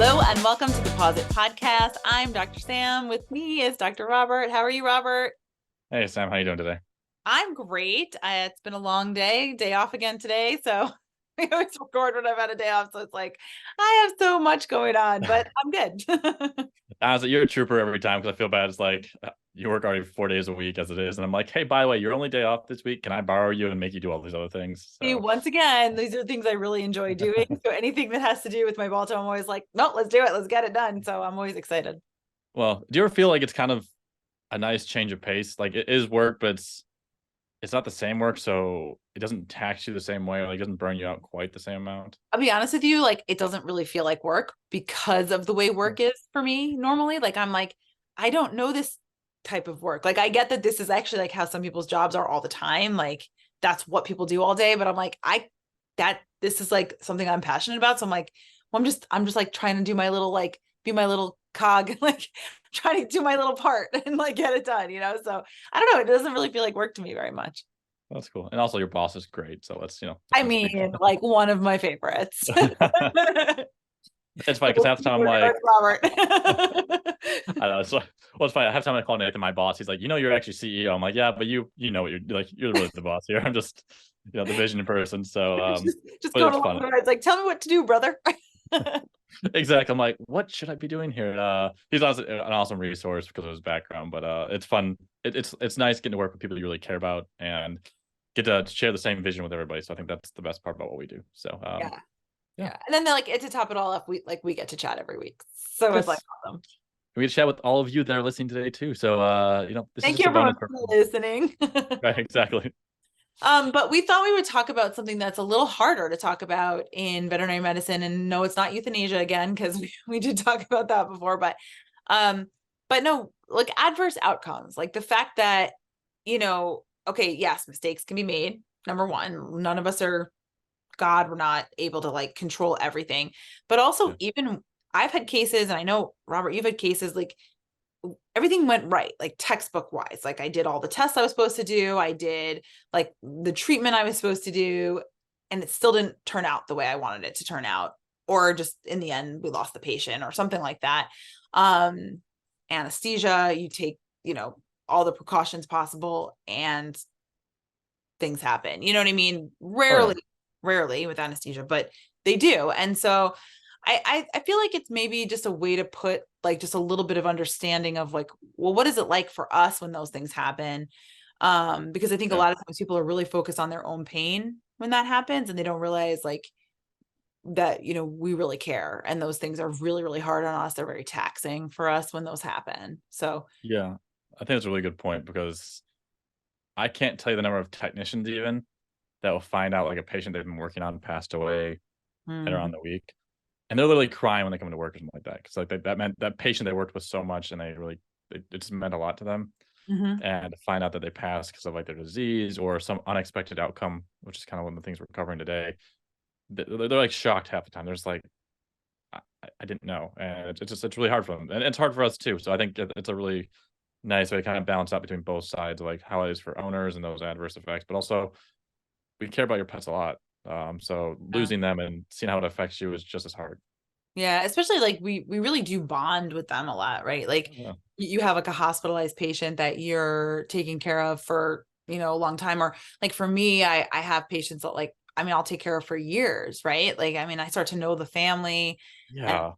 Hello and welcome to the Pause It Podcast. I'm Dr. Sam. With me is Dr. Robert. How are you, Robert? Hey Sam, how you doing today? I'm great. It's been a long day off again today. So we always record when I've had a day off. So it's like, I have so much going on, but I'm good. Honestly, you're a trooper every time because I feel bad. It's like you work already 4 days a week as it is, and I'm like, hey, by the way, your only day off this week. Can I borrow you and make you do all these other things? See, So, once again, these are things I really enjoy doing. So anything that has to do with myBalto, I'm always like, no, let's do it. Let's get it done. So I'm always excited. well, do you ever feel like it's kind of a nice change of pace? Like it is work, but it's not the same work, so it doesn't tax you the same way, or like it doesn't burn you out quite the same amount. I'll be honest with you, like it doesn't really feel like work because of the way work is for me normally. Like I'm like, I don't know this type of work. Like I get that this is actually like how some people's jobs are all the time. Like that's what people do all day. But I'm like, this is like something I'm passionate about. So I'm like, well, I'm just like trying to do my little like be my little cog, like trying to do my little part and like get it done, you know? So I don't know. It doesn't really feel like work to me very much. That's cool, and also your boss is great, so let's I let's speak. mean, like one of my favorites. It's funny because half the time I'm like, Robert. I know. So, well, it's funny. I have time to call Nathan my boss. He's like, you're actually CEO. I'm like, yeah, but you know what you're like. You're really the boss here. I'm just, the vision person. So, just but going it's along fun. the rides, like, tell me what to do, brother. Exactly. I'm like, what should I be doing here? He's also an awesome resource because of his background. But it's fun. It's nice getting to work with people you really care about and get to share the same vision with everybody. So I think that's the best part about what we do. So, Yeah. yeah. Yeah. And then like to top it all up, we get to chat every week. So it's like Yes. awesome. We get to chat with all of you that are listening today too. So, this is Thank you just a everyone bonus for for listening. right. Exactly. But we thought we would talk about something that's a little harder to talk about in veterinary medicine. And no, it's not euthanasia again, because we did talk about that before, um, but no, like adverse outcomes, like the fact that, okay, yes, mistakes can be made. Number one, none of us are God, we're not able to like control everything. But also, Yeah. even I've had cases, and I know, Robert, you've had cases like everything went right, like textbook wise. Like I did all the tests I was supposed to do, I did like the treatment I was supposed to do, and it still didn't turn out the way I wanted it to turn out. Or just in the end, we lost the patient or something like that. Um, Anesthesia, you take, all the precautions possible, and things happen. You know what I mean? Oh yeah. Rarely with anesthesia, but they do. And so I feel like it's maybe just a way to put like just a little bit of understanding of like, well, what is it like for us when those things happen? Because I think a Yeah. lot of times people are really focused on their own pain when that happens, and they don't realize like that, we really care. And those things are really, really hard on us. They're very taxing for us when those happen. So Yeah. I think it's a really good point because I can't tell you the number of technicians even that will find out like a patient they've been working on passed away at mm-hmm. around the week. And they're literally crying when they come to work or something like that. Cause like that meant that patient they worked with so much and it just meant a lot to them. Mm-hmm. And to find out that they passed because of like their disease or some unexpected outcome, which is kind of one of the things we're covering today. They're like shocked half the time. They're just like, I didn't know. And it's really hard for them. And it's hard for us too. So I think it's a really nice way to kind of balance out between both sides, like how it is for owners and those adverse effects, but also we care about your pets a lot. So Yeah. losing them and seeing how it affects you is just as hard. Yeah, especially like we really do bond with them a lot, right? Like Yeah. you have like a hospitalized patient that you're taking care of for, a long time. Or like for me, I have patients that like, I mean, I'll take care of for years, right? Like, I mean, I start to know the family, and Yeah.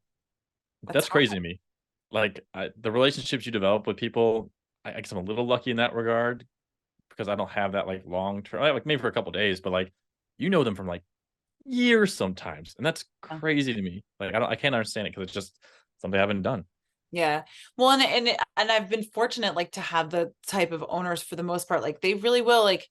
that's That's hard. crazy to me. Like the relationships you develop with people, I guess I'm a little lucky in that regard because I don't have that like long term, like maybe for a couple days, but like you know them from like years sometimes, and that's crazy to me. Like I can't understand it because it's just something I haven't done. Yeah. Well, and I've been fortunate like to have the type of owners for the most part, like they really will like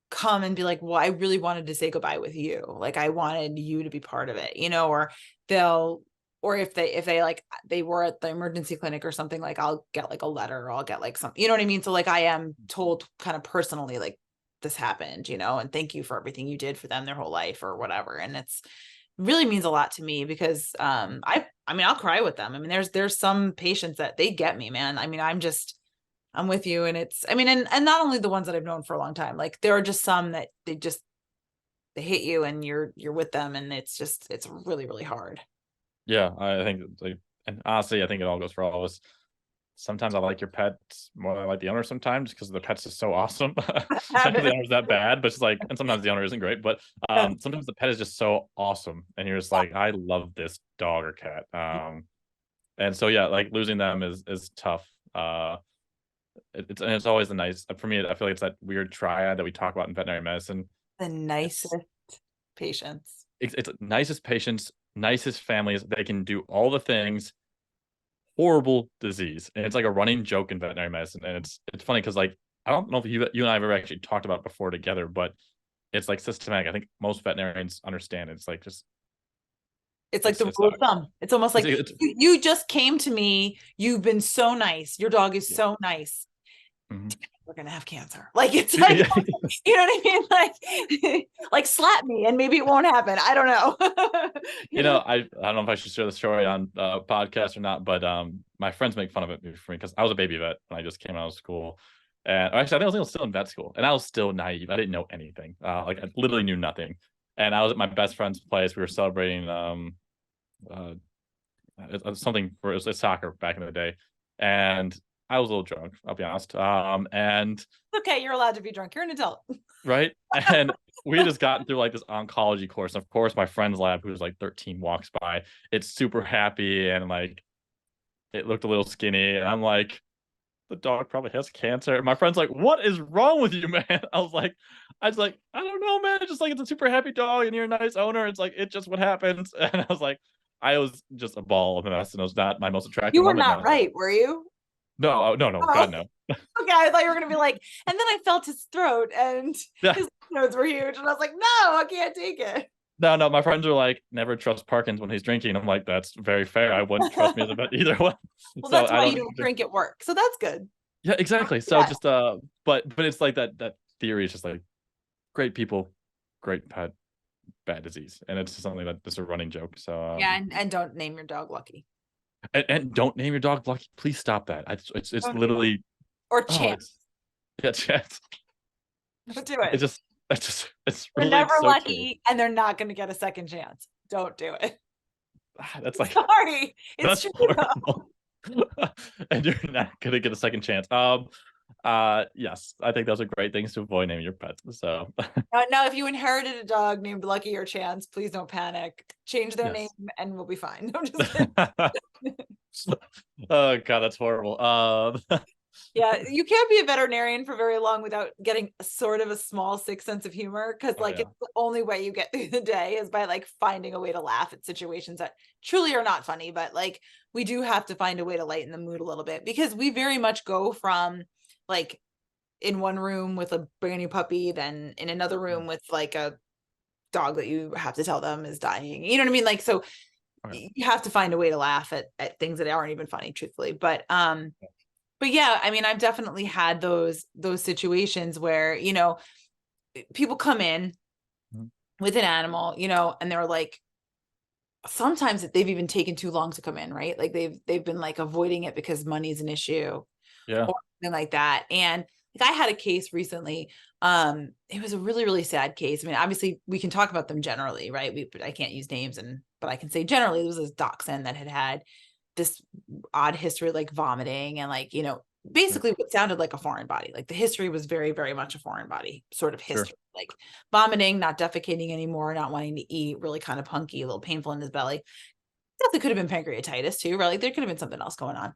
come and be like, well, I really wanted to say goodbye with you. Like I wanted you to be part of it, or they'll, or if they like they were at the emergency clinic or something, like I'll get like a letter or I'll get like some, you know what I mean? So like I am told kind of personally, like this happened, and thank you for everything you did for them their whole life or whatever. And it's really means a lot to me because I mean I'll cry with them. I mean there's some patients that they get me, man. I mean I'm with you, and it's, I mean, and not only the ones that I've known for a long time, like there are just some that they hit you and you're with them, and it's really, really hard. Yeah, I think like, and honestly, I think it all goes for all of us. Sometimes I like your pets more than I like the owner sometimes because the pet's just so awesome. Not because the owner's that bad, but it's like, and sometimes the owner isn't great, but sometimes the pet is just so awesome, and you're just like, I love this dog or cat. And so yeah, like losing them is tough. It's always the nice for me. I feel like it's that weird triad that we talk about in veterinary medicine. The It's nicest patients. it's nicest patients, nicest families. They can do all the things. Horrible disease, and it's like a running joke in veterinary medicine. And it's funny because like I don't know if you and I have ever actually talked about it before together, but it's like systematic. I think most veterinarians understand it. It's like just It's like the it rule of sucks. thumb. It's almost like It's you just came to me. You've been so nice. Your dog is yeah. so nice. Mhm. We're gonna have cancer. Like it's like, Yeah. you know what I mean? Like slap me and maybe it won't happen. I don't know. You You know? know, I don't know if I should share the story on podcast or not, but my friends make fun of it for me because I was a baby vet when I just came out of school. And actually, I think I was still in vet school, and I was still naive. I didn't know anything. Like I literally knew nothing. And I was at my best friend's place. We were celebrating uh, something for it was soccer back in the day, and I was a little drunk. I'll be honest. And Okay, you're allowed to be drunk. You're an adult. right, and we had just gotten through like this oncology course. Of course, my friend's lab, who was like 13, walks by. It's super happy and like it looked a little skinny, and I'm like, the dog probably has cancer. And my friend's like, what is wrong with you, man? I was like, I don't know, man. It's just like it's a super happy dog, and you're a nice owner. It's like it's just what happens. And I was like, I was just a ball of a mess, and it was not my most attractive You were moment. not No, right, were you? no, no, no, Oh, God, no. okay. I thought you were gonna be like, and then I felt his throat and Yeah, his nodes were huge, and I was like, no, I can't take it. no, no. My friends are like, never trust Parkins when he's drinking. I'm like, that's very fair. I wouldn't trust me as a vet either way. Well, So that's I why you don't. don't drink at work. So that's good. Yeah, exactly. So Yeah. just but it's like that theory is just like great people, great pet, bad disease, and it's something that it's a running joke. So Yeah, and don't name your dog Lucky. and don't name your dog Lucky. Please stop that. It's Don't do that. literally Or oh Chance. it's yeah Don't do it's it. just it's They're really never so true. lucky and they're not going to get a second chance. Don't do it. That's like Sorry. It's that's true though. horrible. And you're not gonna get a second chance. Yes, I think those are great things to avoid naming your pets. So Now, if you inherited a dog named Lucky or Chance, please don't panic. Change their name yes. and we'll be fine. I'm just kidding. Oh god, that's horrible. Yeah, you can't be a veterinarian for very long without getting sort of a small sick sense of humor because Oh like yeah, it's the only way you get through the day is by like finding a way to laugh at situations that truly are not funny, but like we do have to find a way to lighten the mood a little bit because we very much go from like in one room with a brand new puppy, then in another room with like a dog that you have to tell them is dying. You know what I mean? Like so oh, yeah. you have to find a way to laugh at things that aren't even funny, truthfully. But yeah, I mean, I've definitely had those situations where, you know, people come in Mhm. with an animal, you know, and they're like sometimes they've even taken too long to come in, right? Like they've been like avoiding it because money's an issue Yeah, or something like that. And like I had a case recently. It was a really, really sad case. I mean, obviously we can talk about them generally, right? I can't use names but I can say generally there was this dachshund that had this odd history, like vomiting and like, you know, yeah, basically what sounded like a foreign body. Like the history was very, very much a foreign body sort of sure, history, like vomiting, not defecating anymore, not wanting to eat, really kind of punky, a little painful in his belly. Definitely could have been pancreatitis too, right? Like there could have been something else going on.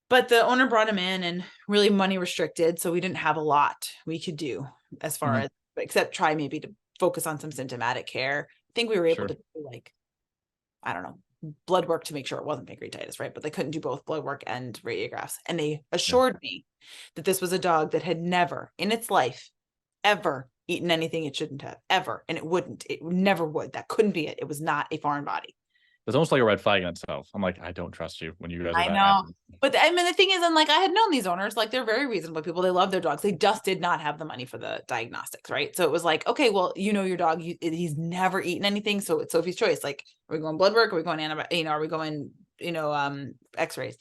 But the owner brought him in and really money restricted. So we didn't have a lot we could do as far hmm as, except try maybe to focus on some symptomatic care. I think we were able sure, to do like, I don't know, blood work to make sure it wasn't pancreatitis, right? But they couldn't do both blood work and radiographs. And they yeah. assured me that this was a dog that had never in its life ever eaten anything it shouldn't have, ever. And it wouldn't, it never would. That couldn't be it. It was not a foreign body. It's almost like a red flag in itself. I'm like, I don't trust you when you guys are I that know. adamant. But I mean, the thing is, and like I had known these owners, like they're very reasonable people. They love their dogs. They just did not have the money for the diagnostics, right? So it was like, okay, well, you know, your dog, he's never eaten anything, so it's Sophie's choice. Like, are we going blood work? Are we going antibiotic? You know, are we going, you know, X-rays?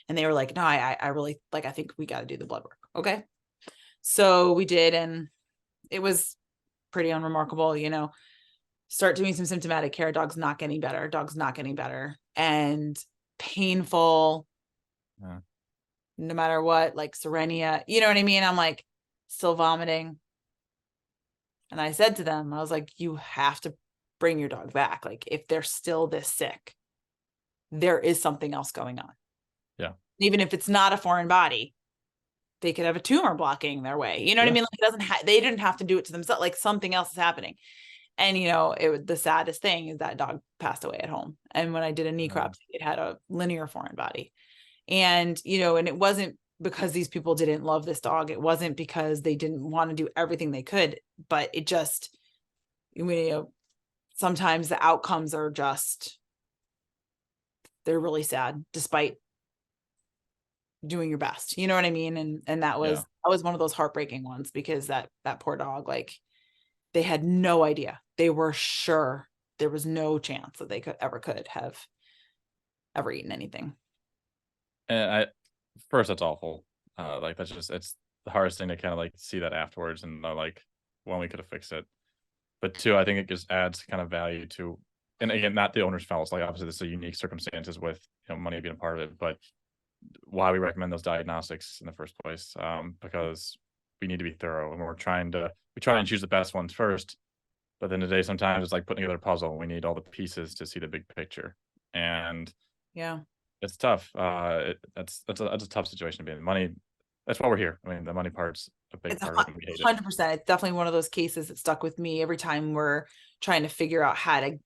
And they were like, no, I really like. I think we got to do the blood work. Okay, so we did, and it was pretty unremarkable, you know. start doing some symptomatic care. Dog's not getting better. Dog's not getting better. And painful, Yeah. no matter what, like Serenia, you know what I mean? I'm like, still vomiting. And I said to them, I was like, you have to bring your dog back. Like, if they're still this sick, there is something else going on. Yeah. Even if it's not a foreign body, they could have a tumor blocking their way. You know what I Yeah. mean? Like, it doesn't they didn't have to do it to themselves. Like, something else is happening. And the saddest thing is that dog passed away at home. And when I did a necropsy, it had a linear foreign body. And and it wasn't because these people didn't love this dog. It wasn't because they didn't want to do everything they could, but it just, sometimes the outcomes are just, they're really sad despite doing your best. You know what I mean? And that was Yeah. one of those heartbreaking ones, because that poor dog, like, they had no idea. They were sure there was no chance that they could have ever eaten anything. And first, that's awful. Like that's just it's the hardest thing to kind of like see that afterwards and like when we could have fixed it. But two, I think it just adds kind of value to, and again, not the owner's fault. Like obviously, this is a unique circumstances with money being a part of it, but why we recommend those diagnostics in the first place, because we need to be thorough and we try and choose the best ones first. But then today, sometimes it's like putting together a puzzle. We need all the pieces to see the big picture, and Yeah. it's tough. That's a tough situation to be in. Money. That's why we're here. I mean, the money part's a big It's part of it, and we hate it. 100%. It's definitely one of those cases that stuck with me every time we're trying to figure out how to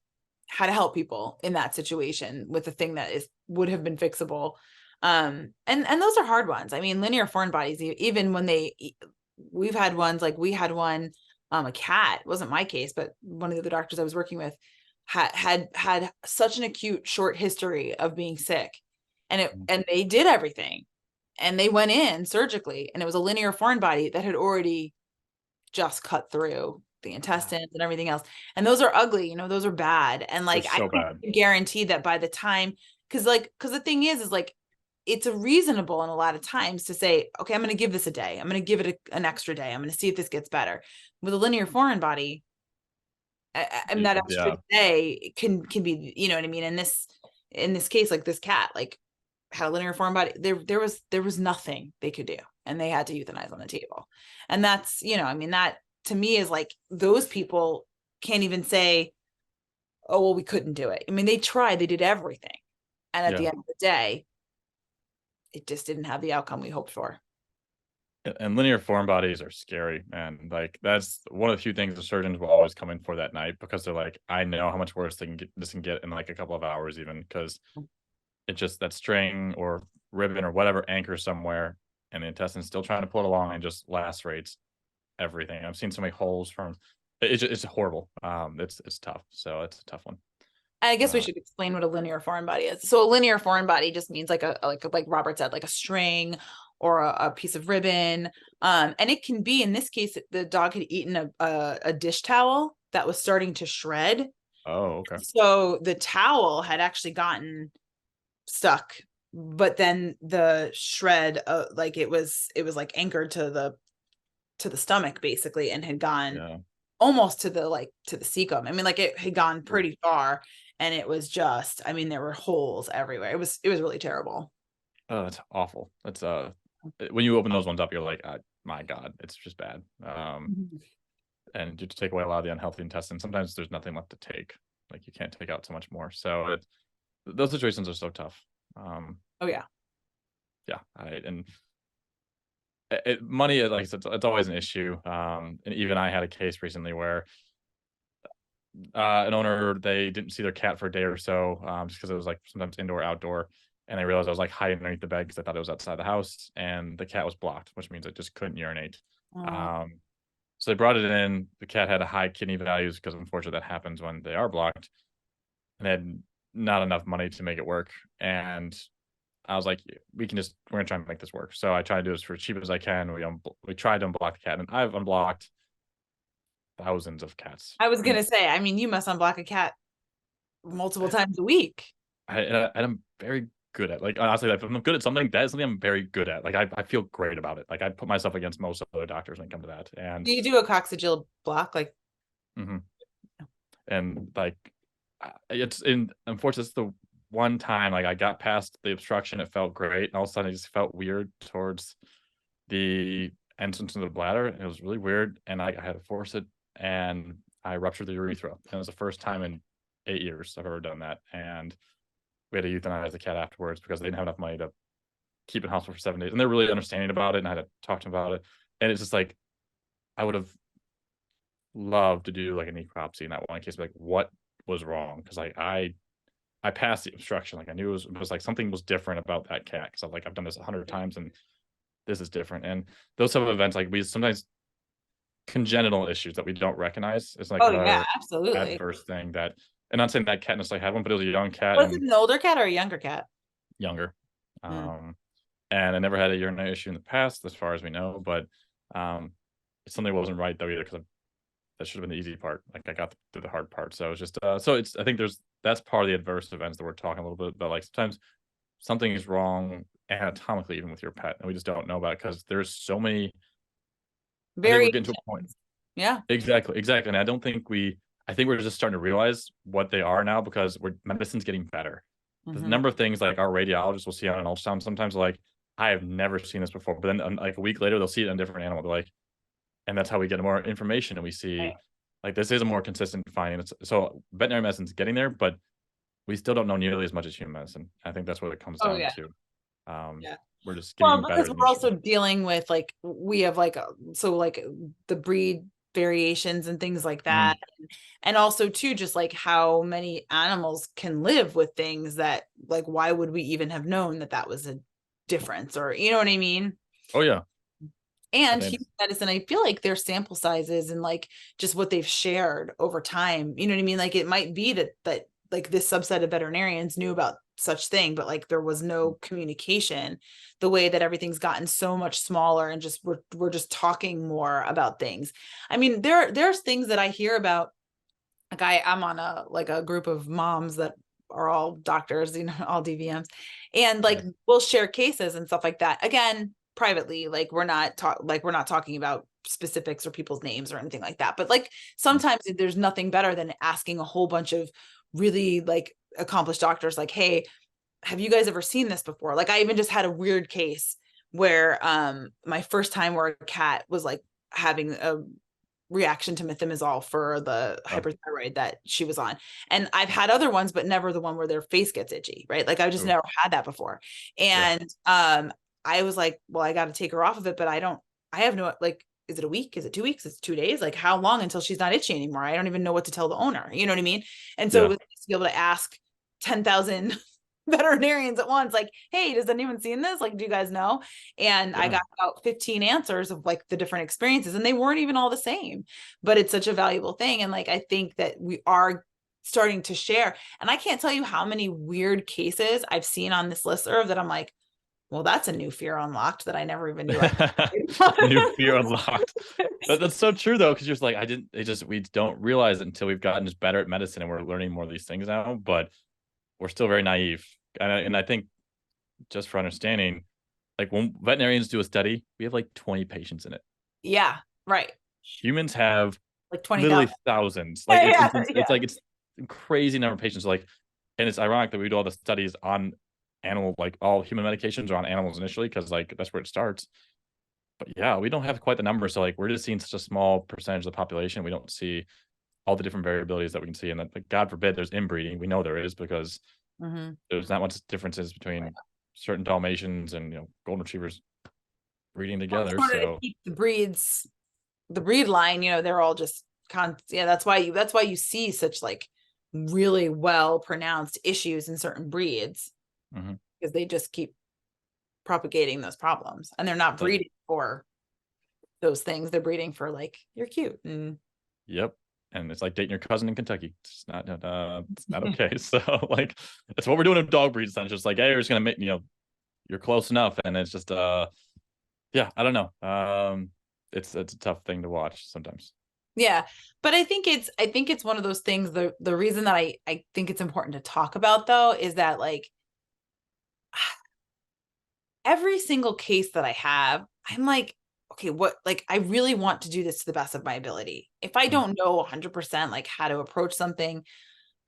help people in that situation with a thing that would have been fixable. And those are hard ones. I mean, linear foreign bodies, even when we've had ones, like we had one, a cat, it wasn't my case, but one of the other doctors I was working with had such an acute short history of being sick, and they did everything, and they went in surgically, and it was a linear foreign body that had already just cut through the intestines and everything else. And those are ugly, those are bad. And They're like, I so bad. can guarantee that by the time, because the thing is like, it's a reasonable in a lot of times to say, okay, I'm going to give this a day. I'm going to give it an extra day. I'm going to see if this gets better. With a linear foreign body, and that extra Yeah, day can be, you know what I mean? In this case, like this cat, like, had a linear foreign body. There was nothing they could do, and they had to euthanize on the table. And that's, I mean, that to me is like, those people can't even say, oh well, we couldn't do it. I mean, they tried, they did everything, and at the yeah. end of the day, it just didn't have the outcome we hoped for. And linear foreign bodies are scary, man. Like that's one of the few things the surgeons will always come in for that night because they're like, I know how much worse this can get in like a couple of hours, even because it just that string or ribbon or whatever anchors somewhere, and the intestine's still trying to pull it along and just lacerates everything. I've seen so many holes from it's horrible. It's tough. So it's a tough one. I guess we Uh, should explain what a linear foreign body is. So a linear foreign body just means like like Robert said, like a string or a piece of ribbon. And it can be, in this case, the dog had eaten a dish towel that was starting to shred. oh, okay. So the towel had actually gotten stuck, but then the shred, like it was like anchored to the stomach basically, and had gone Yeah. almost to the cecum. I mean, like, it had gone pretty far, and it was just, I mean, there were holes everywhere. It was really terrible. Oh, that's awful. That's when you open those ones up, you're like, my God, it's just bad. Mhm. And you to take away a lot of the unhealthy intestine. Sometimes there's nothing left to take. Like you can't take out so much more. So those situations are so tough. Oh yeah. Yeah, and money, like it's always an issue. And even I had a case recently where an owner, they didn't see their cat for a day or so, just because it was like sometimes indoor, outdoor, and they realized I was like hiding underneath the bed because I thought it was outside the house, and the cat was blocked, which means it just couldn't urinate. Oh, Um, so they brought it in. The cat had a high kidney values because unfortunately that happens when they are blocked, and they had not enough money to make it work. And I was like, we're gonna try and make this work. So I try to do this for as cheap as I can. We tried to unblock the cat, and I've unblocked thousands of cats. I was And gonna say, I mean, you must unblock a cat multiple times a week. I'm very good at, like, honestly, like, if I'm good at something, that is something I'm very good at. Like I feel great about it. Like I put myself against most other doctors when it comes to that. And Do you do a coccygeal block? Like, mhm. And like, it's in unfortunately, it's the one time like I got past the obstruction, it felt great, and all of a sudden it just felt weird towards the entrance of the bladder, and it was really weird, and I had to force it, and I ruptured the urethra, and it was the first time in 8 years I've ever done that, and we had to euthanize the cat afterwards because they didn't have enough money to keep it in hospital for 7 days, and they're really understanding about it, and I had to talk to them about it, and it's just like, I would have loved to do, like, a necropsy in that one case, like, what was wrong? Because I passed the obstruction, like, I knew it was like something was different about that cat, because 'cause like, I've done this 100 times, and this is different, and those type of events, like, we sometimes congenital issues that we don't recognize is, like, Oh yeah, another absolutely. adverse thing that and not saying that cat necessarily had one, but it was a young cat Was it and an older cat or a younger cat? younger, Mm. um, and I never had a urinary issue in the past as far as we know, but, um, something wasn't right though either because that should have been the easy part. Like I got through the hard part. So it's just so it's I think that's part of the adverse events that we're talking a little bit about. Like sometimes something is wrong anatomically even with your pet, and we just don't know about it because there's so many. I think we're Very getting to a point. yeah. Exactly, exactly. And I don't think I think we're just starting to realize what they are now because medicine's getting better. The Hmm. number of things like our radiologists will see on an ultrasound sometimes like I have never seen this before, but then like a week later they'll see it on a different animal. They're like, and that's how we get more information and we see like this is a more consistent finding. So veterinary medicine's getting there, but we still don't know nearly as much as human medicine. I think that's what it comes Oh down yeah. to. Um, Yeah. we're just getting Well, even better because at the we're also instrument. dealing with like we have like so like the breed variations and things like Mhm. that. And also too, just like how many animals can live with things that like why would we even have known that that was a difference or you know what I mean? Oh yeah, I And think human medicine, I feel like their sample sizes and like just what they've shared over time, you know what I mean? Like it might be that like this subset of veterinarians knew about such thing, but like there was no communication the way that everything's gotten so much smaller and just we're just talking more about things. I mean, there's things that I hear about like I'm on a like a group of moms that are all doctors, you know, all DVMs, and like yeah. we'll share cases and stuff like that. Again, privately, like we're not talking about specifics or people's names or anything like that. But like Mm. sometimes there's nothing better than asking a whole bunch of really like accomplished doctors, like, hey, have you guys ever seen this before? Like I even just had a weird case where my first time where a cat was like having a reaction to methimazole for the Oh, hyperthyroid that she was on. And I've had other ones, but never the one where their face gets itchy, right? Like I just ooh, never had that before. yeah. And I was like, well, I got to take her off of it, but I have no like, is it a week? Is it 2 weeks? Is it 2 days? Like how long until she's not itchy anymore? I don't even know what to tell the owner. You know what I mean? And so it Yeah. was nice to be able to ask 10,000 veterinarians at once, like, hey, does anyone seen this? Like, do you guys know? And I Yeah. got about 15 answers of like the different experiences, and they weren't even all the same, but it's such a valuable thing. And like, I think that we are starting to share. And I can't tell you how many weird cases I've seen on this listserv that I'm like, well, that's a new fear unlocked that I never even knew I New had. fear unlocked. That's so true though, because you're just like, I didn't it just we don't realize it until we've gotten just better at medicine and we're learning more of these things now, but we're still very naive. And I think just for understanding, like when veterinarians do a study, we have like 20 patients in it. Yeah, right. Humans have Like literally 20,000. thousands. Like Yeah, it's yeah. like it's a crazy number of patients. Like, and it's ironic that we do all the studies on animal, like all human medications are on animals initially, because like that's where it starts. But yeah, we don't have quite the number. So like we're just seeing such a small percentage of the population. We don't see all the different variabilities that we can see. And like, God forbid there's inbreeding. We know there is because Mm-hmm. there's not much differences between certain Dalmatians and golden retrievers breeding together. In order to So keep the breed line, you know, they're all just yeah, that's why you see such like really well pronounced issues in certain breeds mhm. because they just keep propagating those problems and they're not Like, breeding for those things. They're breeding for like you're cute and yep. And it's like dating your cousin in Kentucky. It's not okay. So like that's what we're doing in dog breeds. It's just like, hey, we're just gonna make you're close enough. And it's just yeah, I don't know. It's a tough thing to watch sometimes. yeah. But I think it's one of those things. The reason that I think it's important to talk about though is that like every single case that I have, I'm like, okay, what, like, I really want to do this to the best of my ability. If I Mhm. don't know 100% like how to approach something,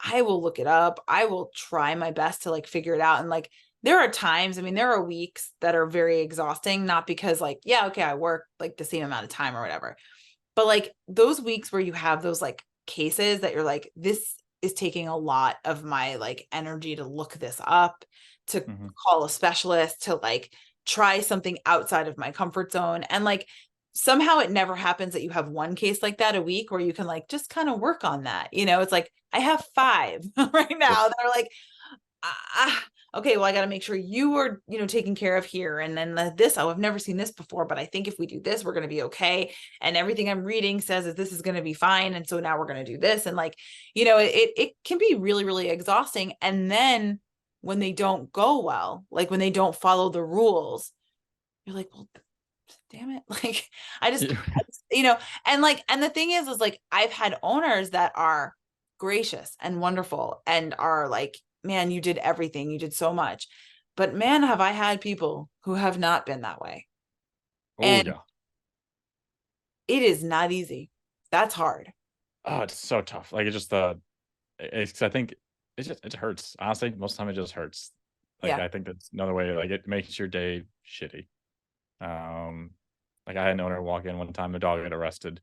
I will look it up. I will try my best to like figure it out. And like, there are times, I mean, there are weeks that are very exhausting, not because like, yeah, okay, I work like the same amount of time or whatever, but like those weeks where you have those like cases that you're like, this is taking a lot of my like energy to look this up, to Mhm. call a specialist, to like try something outside of my comfort zone. And like somehow it never happens that you have one case like that a week where you can like just kind of work on that. You know, it's like I have five right Yep. now that are like, okay, well, I got to make sure you are, taken care of here. And then this, oh, I've never seen this before, but I think if we do this, we're going to be okay. And everything I'm reading says that this is going to be fine. And so now we're going to do this. And like, it can be really, really exhausting. And then when they don't go well, like when they don't follow the rules, you're like, well, damn it. Like, I just, and the thing is like, I've had owners that are gracious and wonderful and are like, man, you did everything. You did so much. But man, have I had people who have not been that way. Oh And yeah. it is not easy. That's hard. Oh, it's so tough. Like, it's just I think it hurts. Honestly, most of the time it just hurts. Like, Yeah. I think that's another way, like, it makes your day shitty. Like, I had an owner walk in one time, the dog got arrested.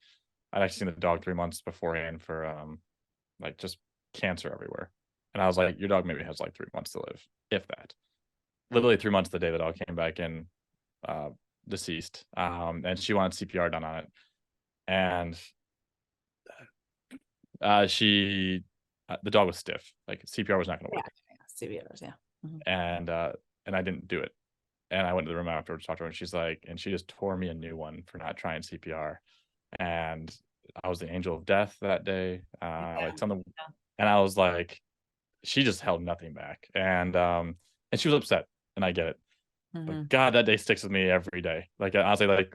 I'd actually seen the dog 3 months beforehand for, like, just cancer everywhere. And I was like, "Your dog maybe has, like, 3 months to live, if that." Literally 3 months the day the dog came back in, uh, deceased, and she wanted CPR done on it. And, she the dog was stiff, like, CPR was not gonna Yeah. work. CBRs. Yeah. Mhm. And, and I didn't do it. And I went to the room afterwards to talk to her, and she's like, and she just tore me a new one for not trying CPR. And I was the angel of death that day, like Yeah. something, and I was like, she just held nothing back. And she was upset, and I get it. But Mhm. God, that day sticks with me every day. Like, honestly, like,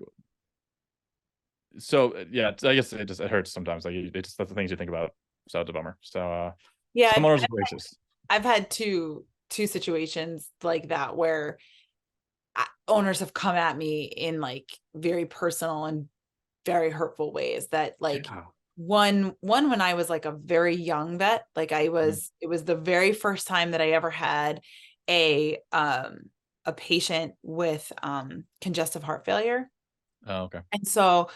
so yeah, I guess it hurts sometimes. Like, it's just the things you think about. So it's a bummer. So Yeah. some owners are gracious. I've had two situations like that where owners have come at me in like very personal and very hurtful ways that like Yeah. one when I was like a very young vet, like Mhm. it was the very first time that I ever had a um a patient with congestive heart failure. Oh, okay. And so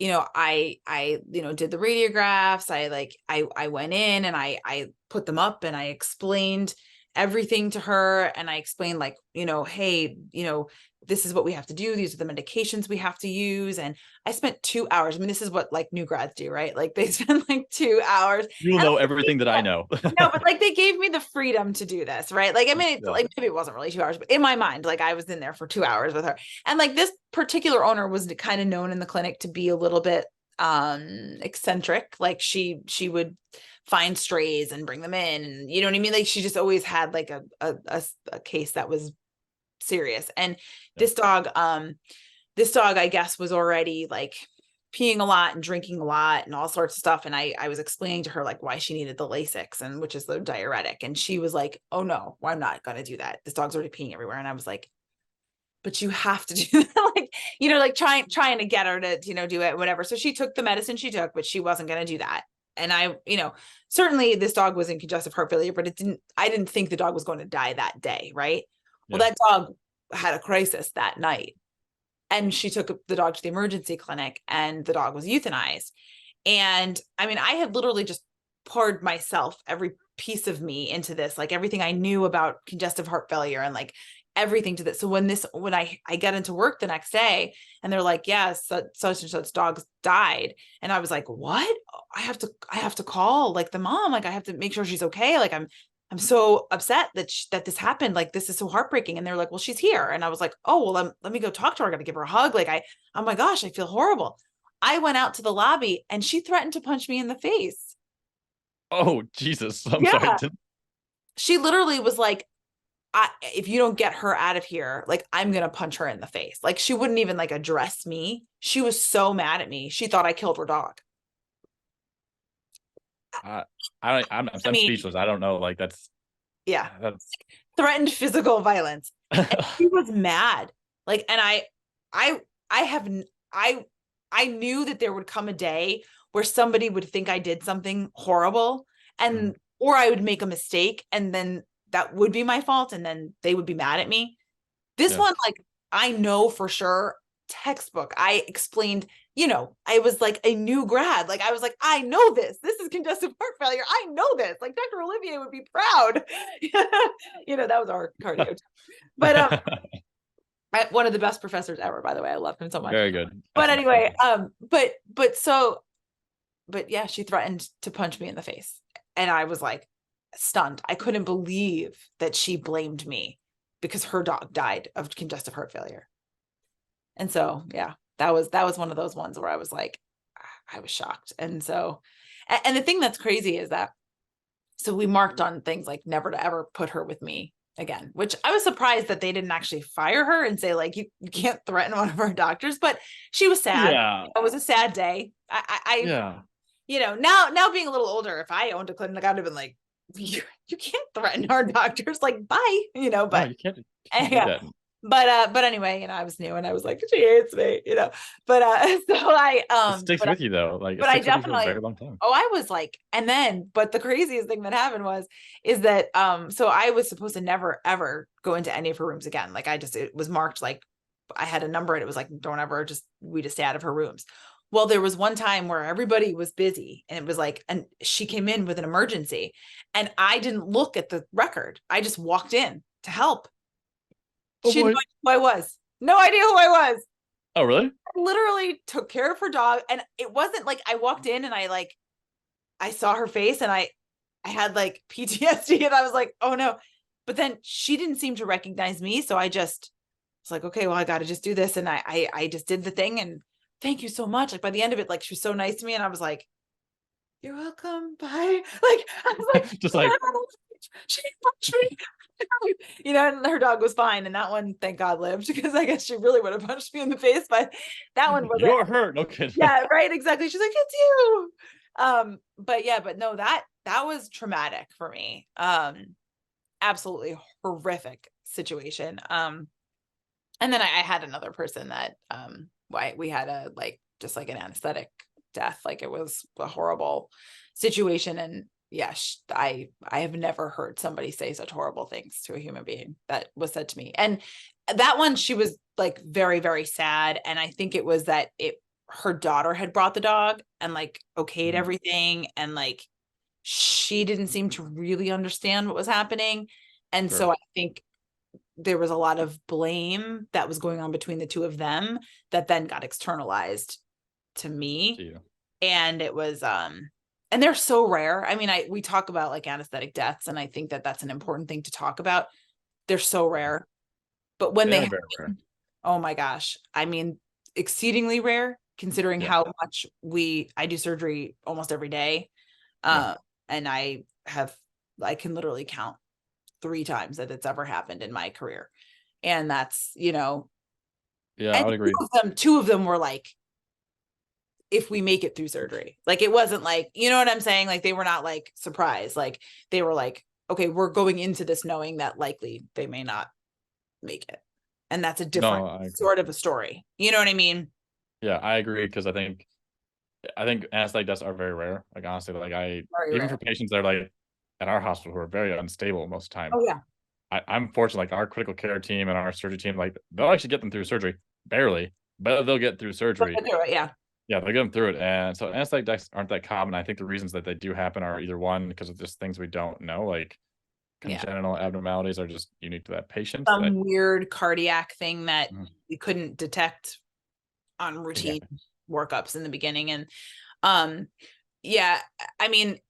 I did the radiographs. I went in and I put them up and I explained everything to her. And I explained like, hey, this is what we have to do. These are the medications we have to use. And I spent 2 hours. I mean, this is what like new grads do, right? Like they spend like 2 hours. You will And know everything that I know. no, but like they gave me the freedom to do this, right? Like, I mean, it's Yeah. like maybe it wasn't really 2 hours, but in my mind, like I was in there for 2 hours with her. And like this particular owner was kind of known in the clinic to be a little bit eccentric. Like she would find strays and bring them in. And you know what I mean? Like she just always had like a case that was serious. And Yeah. this dog, I guess, was already like peeing a lot and drinking a lot and all sorts of stuff. And I was explaining to her like why she needed the Lasix, and which is the diuretic. And she was like, oh no, well, I'm not going to do that. This dog's already peeing everywhere. And I was like, but you have to do that. Like, like trying to get her to, do it, whatever. So she took the medicine she took, but she wasn't going to do that. And certainly this dog was in congestive heart failure, but I didn't think the dog was going to die that day. Right. Well, Yeah. that dog had a crisis that night, and she took the dog to the emergency clinic and the dog was euthanized. And I mean, I had literally just poured myself, every piece of me into this, like everything I knew about congestive heart failure and like everything to this. So when I get into work the next day and they're like, yes, such and such dogs died. And I was like, what? I have to call like the mom, like I have to make sure she's okay. Like I'm so upset that this happened. Like, this is so heartbreaking. And they're like, well, she's here. And I was like, oh, well, let me go talk to her. I got to give her a hug. Like oh my gosh, I feel horrible. I went out to the lobby and she threatened to punch me in the face. Oh, Jesus. I'm sorry. Yeah. She literally was like, if you don't get her out of here, like I'm going to punch her in the face. Like she wouldn't even like address me. She was so mad at me. She thought I killed her dog. I I I'm mean, speechless. I don't know. Like, yeah, that's threatened physical violence. And she was mad. Like, and I have I I knew that there would come a day where somebody would think I did something horrible, Mhm. and or I would make a mistake, and then that would be my fault, and then they would be mad at me. This Yeah. one, like, I know for sure, textbook. I explained, I was like a new grad. Like, I was like, I know this. This is congestive heart failure. I know this. Like, Dr. Olivier would be proud. That was our cardio. But one of the best professors ever, by the way. I love him so much. Very good. But Excellent anyway, professor. but yeah, she threatened to punch me in the face. And I was like stunned. I couldn't believe that she blamed me because her dog died of congestive heart failure. And so, yeah, that was one of those ones where I was like, I was shocked. And so, and the thing that's crazy is that, so we marked on things like never to ever put her with me again, which I was surprised that they didn't actually fire her and say, like, you can't threaten one of our doctors. But she was sad. Yeah. It was a sad day. Yeah. Now being a little older, if I owned a clinic, I'd have been like, you can't threaten our doctors, like, bye, No, but you can't do yeah. that. But anyway, I was new and I was like, she hates me. But so It sticks with you though. Like it but I sticks with you for a definitely, very long time. oh, I was like, and then, but the craziest thing that happened is that, so I was supposed to never, ever go into any of her rooms again. Like, it was marked, like, I had a number and it was like, don't ever, we just stay out of her rooms. Well, there was one time where everybody was busy and it was like, and she came in with an emergency and I didn't look at the record. I just walked in to help. Oh She had no boy. idea who I was. No idea who I was. Oh really? I literally took care of her dog. And it wasn't like I walked in and I saw her face and I had like PTSD and I was like, oh no. But then she didn't seem to recognize me. So I just was like, okay, well, I got to just do this. And I just did the thing. And thank you so much. Like, by the end of it, like, she was so nice to me. And I was like, you're welcome. Bye. Like, I was like, Just like she punched me. And her dog was fine. And that one, thank God, lived, because I guess she really would have punched me in the face. But that one wasn't. you're hurt. No kidding. Yeah, right. Exactly. She's like, it's you. But yeah, but no, that was traumatic for me. Absolutely horrific situation. And then I had another person that why we had a like just like an anesthetic death. Like, it was a horrible situation. And yeah, I have never heard somebody say such horrible things to a human being that was said to me. And that one, she was like very, very sad. And I think it was that her daughter had brought the dog and like okayed everything, and like she didn't seem to really understand what was happening. And Sure. so I think there was a lot of blame that was going on between the two of them that then got externalized to To me. you. And it was and they're so rare. I mean, we talk about like anesthetic deaths, and I think that that's an important thing to talk about. They're so rare, but when They they are happen, very rare. oh my gosh, I mean, exceedingly rare considering Yeah. how much I do surgery almost every day. Yeah. And I can literally count 3 times that it's ever happened in my career. And that's, Yeah, I and would agree. two of them were like, if we make it through surgery. Like, it wasn't like, you know what I'm saying? Like, they were not like surprised. Like, they were like, okay, we're going into this knowing that likely they may not make it. And that's a different No, I agree. sort of a story. You know what I mean? Yeah, I agree because I think anesthetic deaths are very rare. Like honestly, like Very even for rare. patients that are like at our hospital who are very unstable most of the time, Oh yeah. I'm fortunate. Like our critical care team and our surgery team, like they'll actually get them through surgery, barely, but they'll get through But surgery. yeah. Yeah, they'll get them through it. And so anesthetic deaths aren't that common. I think the reasons that they do happen are either one because of just things we don't know, like Yeah. congenital abnormalities are just unique to that patient. That Some weird cardiac thing that Mhm. we couldn't detect on routine Exactly. workups in the beginning. And um yeah, I mean,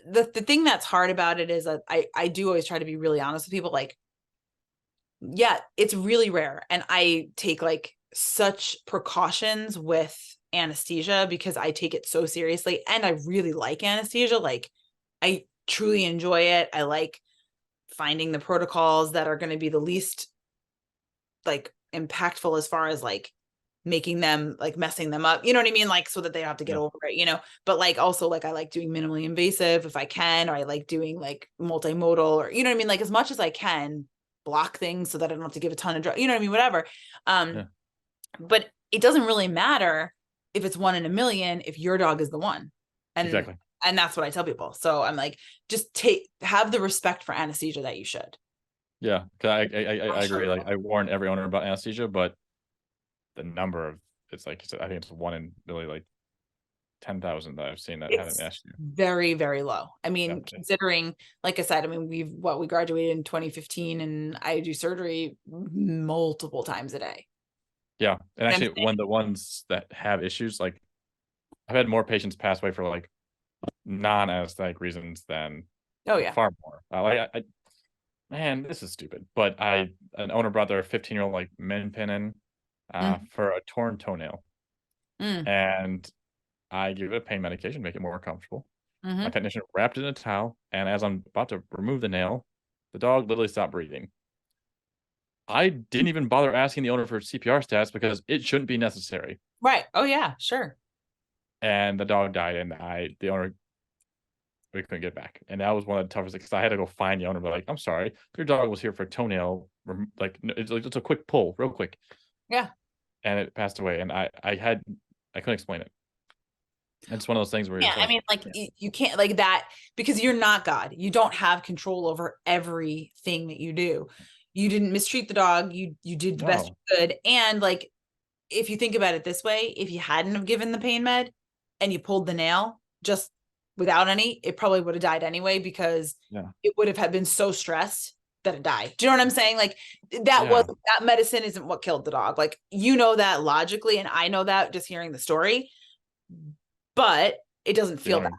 the thing that's hard about it is that I do always try to be really honest with people. Like, yeah, it's really rare. And I take like such precautions with anesthesia because I take it so seriously. And I really like anesthesia. Like, I truly enjoy it. I like finding the protocols that are going to be the least like impactful as far as like making them like messing them up, you know what I mean? Like, so that they have to get Yeah. over it. But like, also, like, I like doing minimally invasive if I can, or I like doing like multimodal, or, you know what I mean? Like, as much as I can block things so that I don't have to give a ton of drugs, you know what I mean? Whatever. Um, Yeah. but it doesn't really matter if it's 1 in a million if your dog is the one. And Exactly. and that's what I tell people. So I'm like, just have the respect for anesthesia that you should. Yeah, 'cause I I'm agree. sure. Like I warn every owner about anesthesia, but the number of it's like I think it's one in really like 10,000 that I've seen that had an It's anesthesia. very, very low. I Yeah, mean, considering, like I said, I mean, we graduated in 2015 and I do surgery multiple times a day. yeah, and And I'm actually, when saying, the ones that have issues, like I've had more patients pass away for like non-anesthetic reasons than oh like yeah. far more. Man, this is stupid. But an owner brought their 15-year-old like min pin in Mm, for a torn toenail, mm, and I give it a pain medication, make it more comfortable. My mm-hmm. technician wrapped it in a towel, and as I'm about to remove the nail, the dog literally stopped breathing. I didn't even bother asking the owner for CPR stats because it shouldn't be necessary. Right. Oh yeah, sure. And the dog died, and the owner, we couldn't get back. And that was one of the toughest because I had to go find the owner, but like, I'm sorry, your dog was here for a toenail, like it's a quick pull, real quick, Yeah. and it passed away. And I couldn't explain it. It's one of those things where you're Yeah, just I like, mean, like you can't like that because you're not God. You don't have control over everything that you do. You didn't mistreat the dog. You did the best no, you could. And like if you think about it this way, if you hadn't have given the pain med and you pulled the nail just without any, it probably would have died anyway because yeah, it would have had been so stressed that it died. Do you know what I'm saying? Like yeah, that medicine isn't what killed the dog. Like you know that logically, and I know that just hearing the story, but it doesn't the feel that owner. way.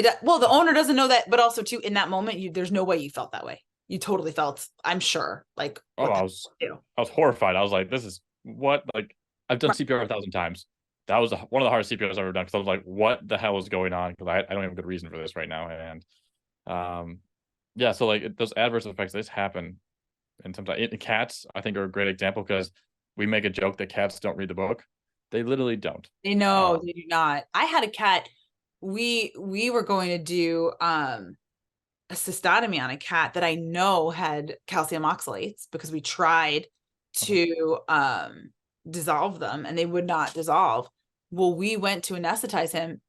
It well, the owner doesn't know that, but also too in that moment, there's no way you felt that way. You totally felt, I'm sure, like Oh, what the hell I was horrified. I was like, "This is what?" Like, I've done do? CPR 1,000 times. That was one of the hardest CPRs I've ever done because I was like, "What the hell is going on?" Because I don't have a good reason for this right now. And um, yeah, so like those adverse effects, this happen, and sometimes cats I think are a great example because we make a joke that cats don't read the book. They literally don't. They Uh, know they do not. I had a cat. We were going to do a cystotomy on a cat that I know had calcium oxalates because we tried to dissolve them and they would not dissolve. Well, we went to anesthetize him.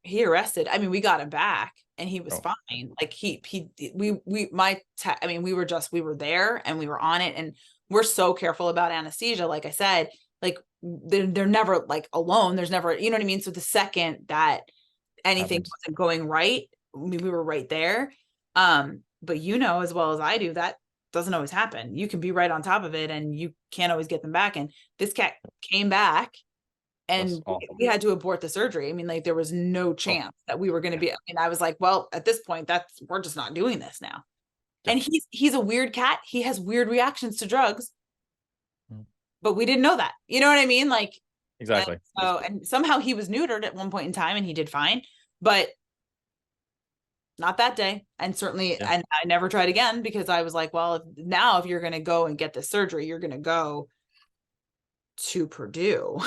He arrested. I mean, we got him back and he was oh, fine. Like I mean, we were there and we were on it and we're so careful about anesthesia. Like I said, like they're never like alone. There's never, you know what I mean? So the second that anything happens. wasn't going right, we were right there. But you know as well as I do that doesn't always happen. You can be right on top of it and you can't always get them back. And this cat came back That's and awful. we had to abort the surgery. I mean, like there was no Oh, chance that we were going to yeah, be. I mean, I was like, well, at this point, we're just not doing this now. yeah. And he's a weird cat. He has weird reactions to drugs, Mhm. but we didn't know that. You know what I mean? Like, and Exactly. so and somehow he was neutered at one point in time, and he did fine, but not that day. And certainly, Yeah. and I never tried again because I was like, well, now if you're going to go and get this surgery, you're going to go to Purdue,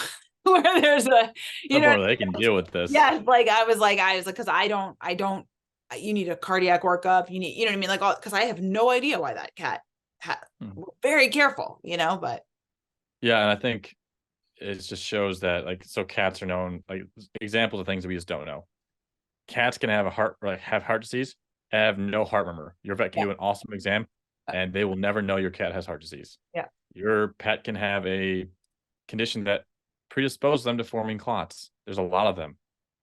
where there's a, you know, Somewhere they can deal with this. yeah, like I was like, because I don't, you need a cardiac workup. You need, you know what I mean? Like, because I have no idea why that cat had, Mhm. very careful, you know, but Yeah, and I think it just shows that like so cats are known like examples of things that we just don't know. Cats can have have heart disease, have no heart murmur. Your vet can yeah, do an awesome exam, and they will never know your cat has heart disease. yeah, Your pet can have a condition that predisposes them to forming clots. There's a lot of them,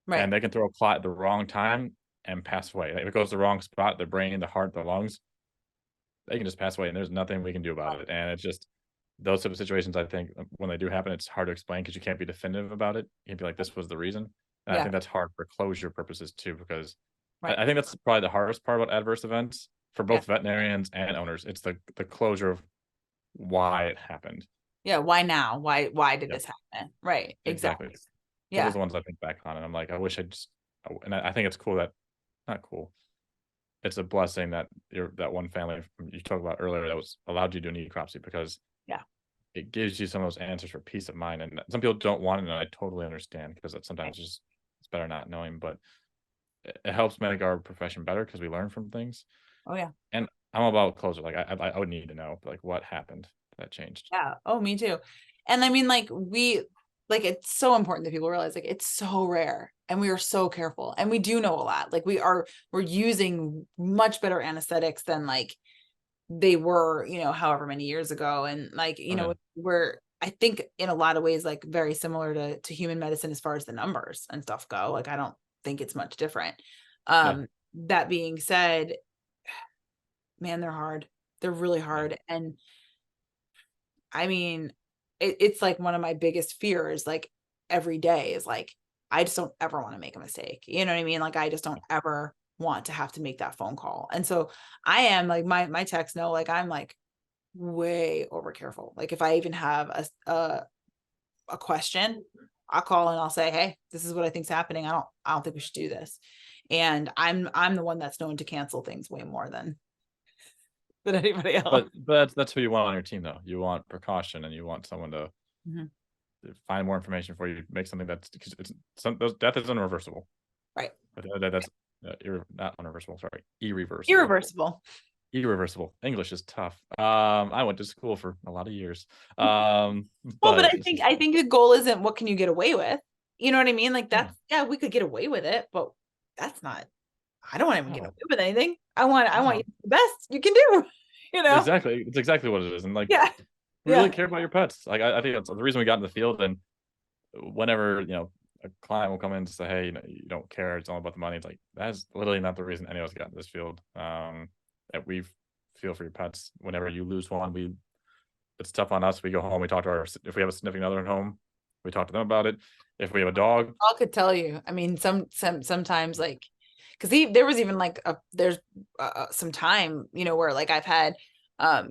right, and they can throw a clot at the wrong time and pass away. Like, if it goes to the wrong spot, the brain, the heart, the lungs, they can just pass away, and there's nothing we can do about it. And it's just those type of situations. I think when they do happen, it's hard to explain because you can't be definitive about it. You can't be like, "This was the reason." And I yeah, think that's hard for closure purposes too, because right, I think that's probably the hardest part about adverse events for yeah, both veterinarians and owners. It's the closure of why it happened. yeah. Why now? Why did Yep, this happen? Right, exactly. exactly. So those Yeah, are the ones I think back on, and I'm like, I wish I just, and I think it's cool that, not cool. It's a blessing that that one family you talked about earlier that was allowed you to do an necropsy because yeah, it gives you some of those answers for peace of mind. And some people don't want it, and I totally understand because right. sometimes it's better not knowing, but it helps make our profession better because we learn from things. Oh yeah, And I'm about closure. Like I would need to know like what happened that changed. yeah. Oh, me too. And I mean, like it's so important that people realize like it's so rare and we are so careful and we do know a lot. Like we're using much better anesthetics than like they were, however many years ago. And like, Oh yeah. we're, I think in a lot of ways, like very similar to human medicine as far as the numbers and stuff go. Like, I don't think it's much different. Yeah. That being said, man, they're hard. They're really Yeah. hard. And I mean, it's like one of my biggest fears, like every day is like, I just don't ever want to make a mistake. You know what I mean? Like, I just don't ever want to have to make that phone call. And so I am like, my texts know, like, I'm like way over careful. Like if I even have a question, I'll call and I'll say, hey, this is what I think's happening. I don't think we should do this. And I'm the one that's known to cancel things way more than anybody else. But that's who you want on your team, though. You want precaution, and you want someone to Mhm. find more information for you, make something that's because those death is unreversible. Right. But that's not unreversible. Sorry, irreversible. Irreversible. Irreversible. English is tough. I went to school for a lot of years. Well, but But I think the goal isn't what can you get away with. You know what I mean? Like yeah, yeah, we could get away with it, but that's not. I don't want to even get no, away with anything. I want you no, the best you can do. You know? exactly. It's exactly what it is, and like Yeah. we really Yeah. care about your pets. Like I think that's the reason we got in the field. And whenever a client will come in and say, hey, you don't care, it's all about the money. It's like that's literally not the reason any of us got in this field. That we feel for your pets. Whenever you lose one, it's tough on us. We go home, we talk to if we have a significant other at home, we talk to them about it. If we have a dog, I could tell you. I mean, sometimes like, because there was even like there's some time, where like I've had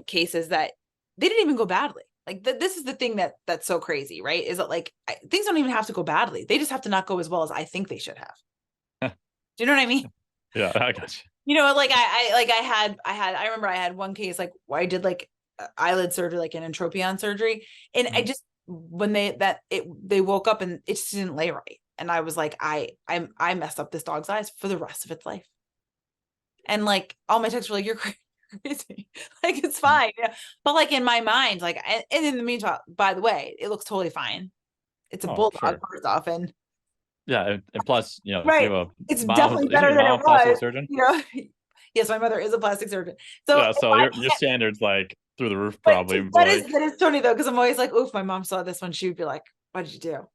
cases that they didn't even go badly. Like this is the thing that's so crazy, right? Is that like things don't even have to go badly. They just have to not go as well as I think they should have. Do you know what I mean? yeah, I got you. Like I remember I had one case like where I did like eyelid surgery, like an entropion surgery, and I Mhm. just when they woke up and it just didn't lay right, and I was like, I messed up this dog's eyes for the rest of its life, and like all my texts were like, you're crazy, like it's fine, yeah. But like in my mind, like, and in the meantime, by the way, it looks totally fine. It's a Oh, bulldog sure. first off, and Yeah, and plus, if you right, have a it's mom definitely isn't better your than it mom a plastic was, surgeon? you know. Yes, my mother is a plastic surgeon, so Yeah, if so I your standards like through the roof But probably, that like is that is funny though, because I'm always like, oof, my mom saw this one. She would be like, what did you do?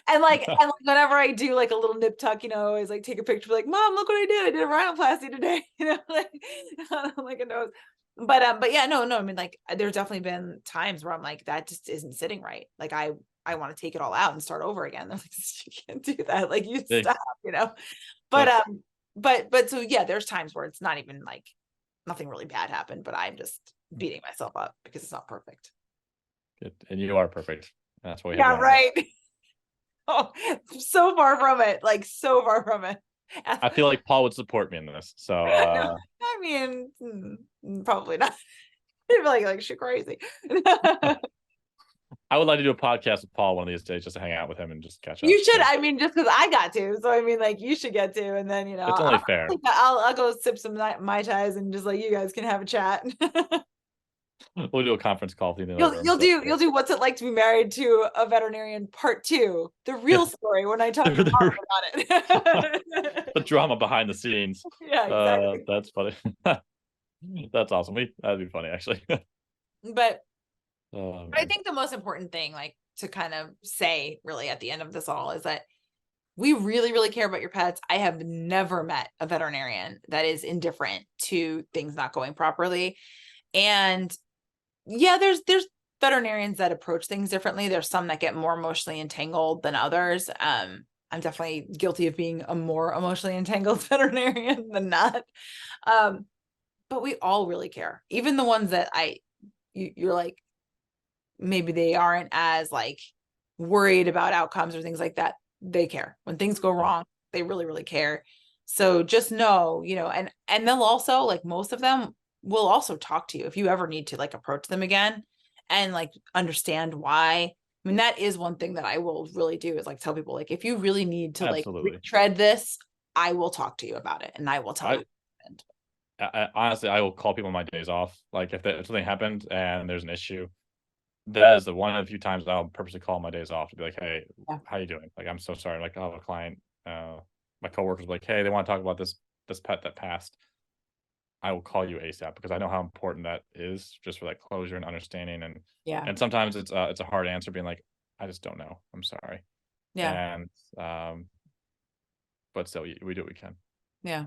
And like whenever I do like a little nip tuck, I always like take a picture, be like, Mom, look what I did. I did a rhinoplasty today, like like a nose. But yeah, no. I mean, like there's definitely been times where I'm like, that just isn't sitting right. Like I want to take it all out and start over again. They're like, you can't do that. Like you they, stop. But that's but so yeah, there's times where it's not even like nothing really bad happened, but I'm just beating myself up because it's not perfect. good. And you are perfect. And that's why we have you Yeah, on here. right. Oh, so far from it. Like so far from it. I feel like Paul would support me in this. So No, I mean, probably not. He'd be like shit crazy. I would like to do a podcast with Paul one of these days just to hang out with him and just catch up You should. because I mean, just because I got to. So I mean, like you should get to, and then it's only fair. I'll go sip some mai tais and just like you guys can have a chat. We'll do a conference call through the other You'll room. you'll So do you'll do what's it like to be married to a veterinarian part two, the yeah, real story when I talk to the, Robin about it. the drama behind the scenes. Yeah, exactly. That's funny. That's awesome. That'd be funny actually. But Oh I man, think the most important thing, like to kind of say really at the end of this all, is that we really, really care about your pets. I have never met a veterinarian that is indifferent to things not going properly. And yeah, there's veterinarians that approach things differently. There's some that get more emotionally entangled than others. I'm definitely guilty of being a more emotionally entangled veterinarian than not. Um, but we all really care. Even the ones that you're like, maybe they aren't as like worried about outcomes or things like that. They care. When things go yeah, wrong, they really, really care. So just know, and they'll also, like, most of them will also talk to you if you ever need to like approach them again and like understand why. I mean, that is one thing that I will really do, is like tell people, like, if you really need to like absolutely. retread this, I will talk to you about it and I will tell you. I, honestly, I will call people on my days off. Like if something happened and there's an issue, that is the one of the few times I'll purposely call my days off to be like, hey, Yeah. how you doing? Like, I'm so sorry. Like, I'll have a client, my coworkers like, hey, they want to talk about this pet that passed. I will call you ASAP because I know how important that is just for like closure and understanding. Yeah. And sometimes it's a hard answer being like, I just don't know. I'm sorry. Yeah. And but still we do what we can. Yeah.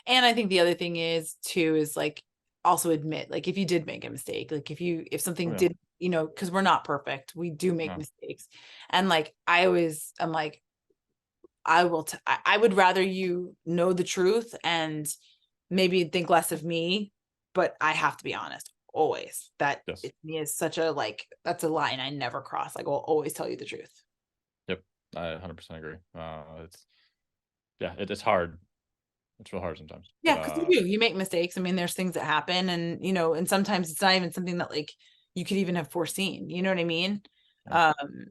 And I think the other thing is too, is like also admit, like if you did make a mistake, like if Oh, something yeah. did, because we're not perfect, we do make No. mistakes. And like I'm like, I would rather you know the truth and maybe think less of me, but I have to be honest always. That Yes. it me is such a like that's a line I never cross. Like I'll always tell you the truth. Yep. I 100% agree. It's yeah, it's hard. It's real hard sometimes. Yeah, But because you make mistakes. I mean, there's things that happen, and and sometimes it's not even something that like you could even have foreseen. You know what I mean? yeah. Um,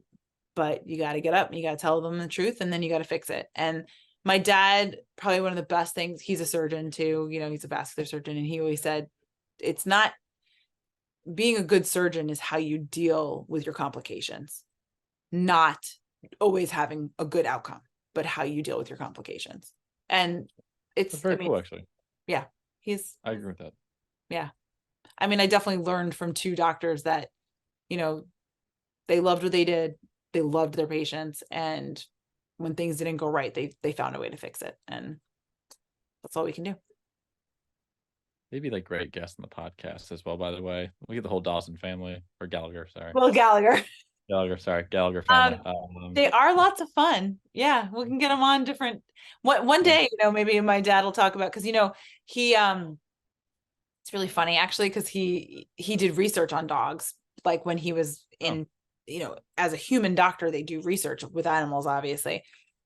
but you got to get up, and you got to tell them the truth, and then you got to fix it. And my dad, probably one of the best things. He's a surgeon too. He's a vascular surgeon, and he always said, "It's not being a good surgeon is how you deal with your complications, not always having a good outcome, but how you deal with your complications." And That's I very mean, cool actually. yeah, he's I agree with that. yeah. I mean, I definitely learned from two doctors that, you know, they loved what they did. They loved their patients. And when things didn't go right, they found a way to fix it. And that's all we can do. Maybe like great guest on the podcast as well, by the way. We get the whole Dawson family or Gallagher, sorry. Well, Gallagher. Gallagher Um, family. they are lots of fun. Yeah, we can get them on different one Yeah. day, maybe my dad will talk about because he it's really funny actually because he did research on dogs like when he was Oh, in as a human doctor they do research with animals obviously.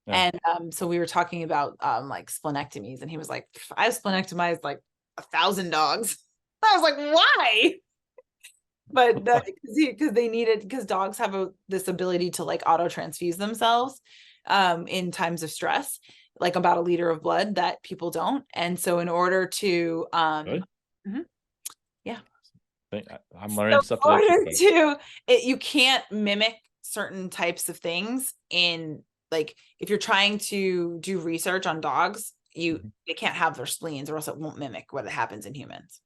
yeah. And so we were talking about like splenectomies and he was like, I've splenectomized like 1,000 dogs. I was like, why? But because they needed because dogs have this ability to like auto transfuse themselves in times of stress, like about a liter of blood that people don't. And so in order to Really? mhm, yeah. I'm So learning stuff in today too, order folks. to you can't mimic certain types of things in like if you're trying to do research on dogs, Mhm. they can't have their spleens or else it won't mimic what happens in humans.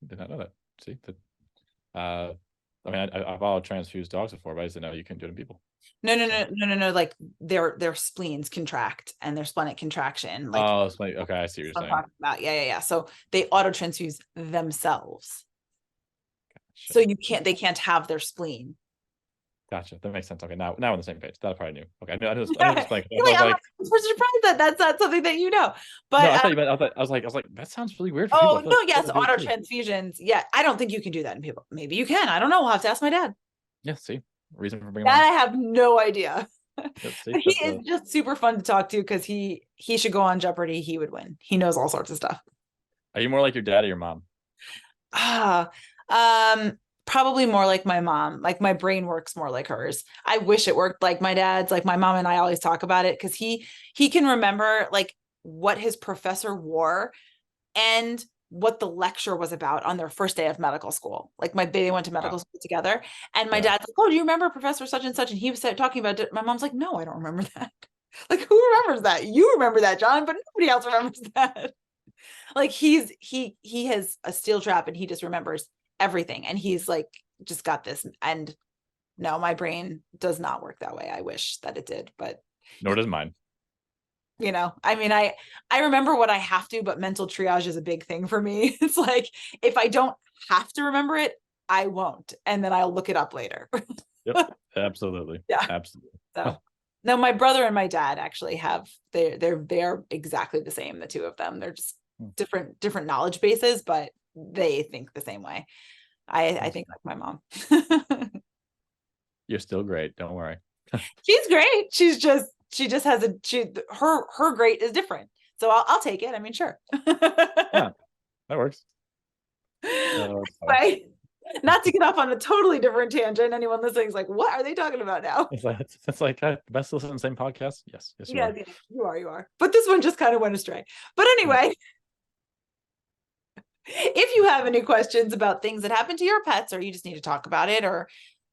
Did not know that. See, I mean, I've all transfused dogs before, but I just didn't know you can do it in people. No, no, So, no, no, no, no. Like their spleens contract and their splenic contraction. Like oh, it's like, okay, I see what you're I'm saying. talking about. Yeah, yeah, yeah. So they auto transfuse themselves. So Gotcha. they can't have their spleen. Gotcha. That makes sense. Okay, now we're on the same page. That I probably knew. Okay, I knew this like, I Like, was I'm like, surprised that that's not something that you know. no, But I thought you meant, I was like, that sounds really weird for people. I oh feel no, like yes, people do it auto too. transfusions. Yeah, I don't think you can do that in people. Maybe you can. I don't know. We'll have to ask my dad. Yeah, see, reason for bringing That him on. I have no idea. Yep, see, But he is just super fun to talk to because he should go on Jeopardy. He would win. He knows all sorts of stuff. are you more like your dad or your mom? Ah, probably more like my mom. Like my brain works more like hers. I wish it worked like my dad's. Like my mom and I always talk about it because he can remember like what his professor wore and what the lecture was about on their first day of medical school. Like they went to medical Wow. school together, and my Yeah. dad's like, "Oh, do you remember Professor such and such?" And he was talking about it. My mom's like, "No, I don't remember that." Like, who remembers that? You remember that, John, but nobody else remembers that. Like he has a steel trap and he just remembers everything, and he's like just got this. And no, my brain does not work that way. I wish that it did, but Nor does mine. I mean, I remember what I have to, but mental triage is a big thing for me. It's like if I don't have to remember it, I won't, and then I'll look it up later. Yep. Absolutely. Yeah. Absolutely. So no, my brother and my dad actually have they're exactly the same. The two of them, they're just different knowledge bases, but they think the same way. I think like my mom. You're still great. Don't worry. She's great. She just has her great is different. So I'll take it. I mean, sure. Yeah, that works. It's fine. Right. Not to get off on a totally different tangent. Anyone listening is like, what are they talking about now? It's like best listen to the same podcast. Yes, yes, you Yeah, are. yeah, you are. But this one just kind of went astray. But Yeah. anyway, If you have any questions about things that happen to your pets, or you just need to talk about it, or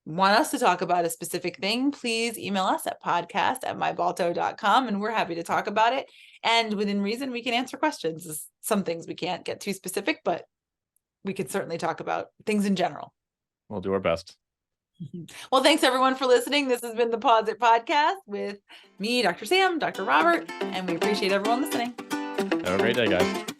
want us to talk about a specific thing, please email us at podcast@mybalto.com, and we're happy to talk about it. And within reason, we can answer questions. Some things we can't get too specific, but we could certainly talk about things in general. We'll do our best. Well, thanks everyone for listening. This has been the Pause It Podcast with me, Dr. Sam, Dr. Robert, and we appreciate everyone listening. Have a great day, guys.